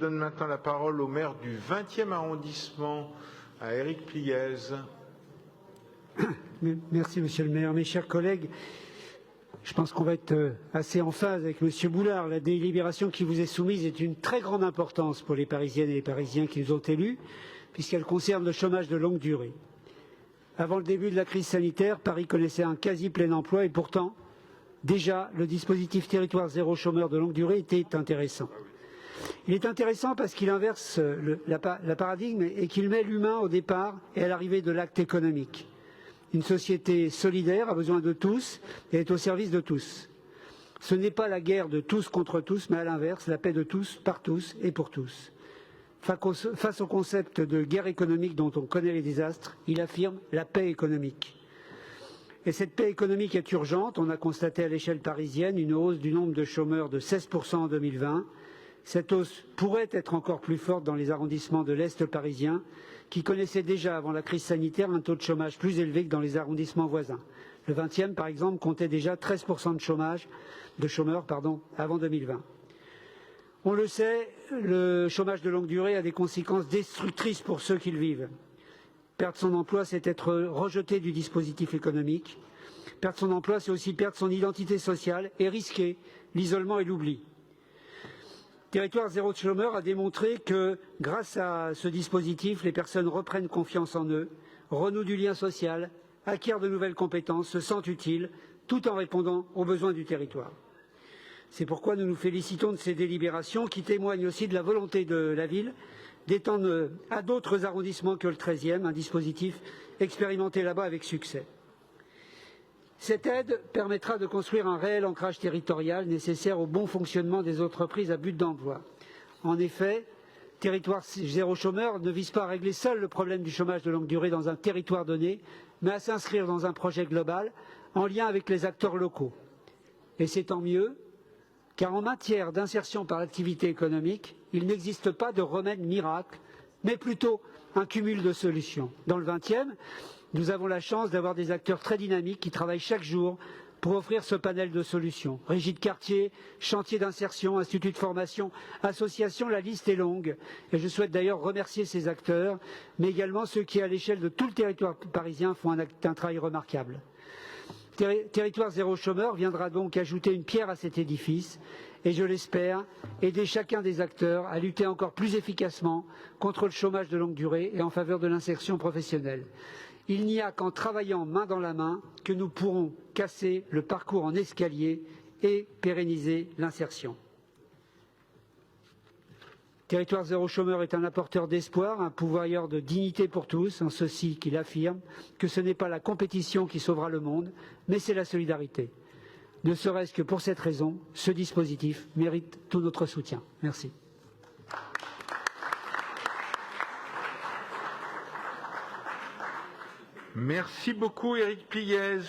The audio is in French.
Je donne maintenant la parole au maire du 20e arrondissement, à Éric Pliez. Merci, monsieur le maire. Mes chers collègues, je pense qu'on va être assez en phase avec monsieur Boulard. La délibération qui vous est soumise est d'une très grande importance pour les Parisiennes et les Parisiens qui nous ont élus, puisqu'elle concerne le chômage de longue durée. Avant le début de la crise sanitaire, Paris connaissait un quasi plein emploi et pourtant, déjà, le dispositif territoire zéro chômeur de longue durée était intéressant. Il est intéressant parce qu'il inverse la paradigme et qu'il met l'humain au départ et à l'arrivée de l'acte économique. Une société solidaire a besoin de tous et est au service de tous. Ce n'est pas la guerre de tous contre tous, mais à l'inverse, la paix de tous, par tous et pour tous. Face au concept de guerre économique dont on connaît les désastres, il affirme la paix économique. Et cette paix économique est urgente. On a constaté à l'échelle parisienne une hausse du nombre de chômeurs de 16% en 2020. Cette hausse pourrait être encore plus forte dans les arrondissements de l'Est parisien, qui connaissaient déjà avant la crise sanitaire un taux de chômage plus élevé que dans les arrondissements voisins. Le 20e, par exemple, comptait déjà 13% de chômeurs avant 2020. On le sait, le chômage de longue durée a des conséquences destructrices pour ceux qui le vivent. Perdre son emploi, c'est être rejeté du dispositif économique. Perdre son emploi, c'est aussi perdre son identité sociale et risquer l'isolement et l'oubli. Territoire zéro chômeur a démontré que, grâce à ce dispositif, les personnes reprennent confiance en eux, renouent du lien social, acquièrent de nouvelles compétences, se sentent utiles, tout en répondant aux besoins du territoire. C'est pourquoi nous nous félicitons de ces délibérations qui témoignent aussi de la volonté de la ville d'étendre à d'autres arrondissements que le 13e un dispositif expérimenté là-bas avec succès. Cette aide permettra de construire un réel ancrage territorial nécessaire au bon fonctionnement des entreprises à but d'emploi. En effet, territoire zéro chômeur ne vise pas à régler seul le problème du chômage de longue durée dans un territoire donné, mais à s'inscrire dans un projet global en lien avec les acteurs locaux. Et c'est tant mieux, car en matière d'insertion par l'activité économique, il n'existe pas de remède miracle, mais plutôt un cumul de solutions. Dans le 20e, nous avons la chance d'avoir des acteurs très dynamiques qui travaillent chaque jour pour offrir ce panel de solutions. Régie de quartier, chantier d'insertion, institut de formation, association, la liste est longue. Et je souhaite d'ailleurs remercier ces acteurs, mais également ceux qui, à l'échelle de tout le territoire parisien, font un travail remarquable. Territoire zéro chômeur viendra donc ajouter une pierre à cet édifice et, je l'espère, aider chacun des acteurs à lutter encore plus efficacement contre le chômage de longue durée et en faveur de l'insertion professionnelle. Il n'y a qu'en travaillant main dans la main que nous pourrons casser le parcours en escalier et pérenniser l'insertion. Territoire zéro chômeur est un apporteur d'espoir, un pourvoyeur de dignité pour tous, en ceci qu'il affirme que ce n'est pas la compétition qui sauvera le monde, mais c'est la solidarité. Ne serait-ce que pour cette raison, ce dispositif mérite tout notre soutien. Merci. Merci beaucoup, Éric Pliez.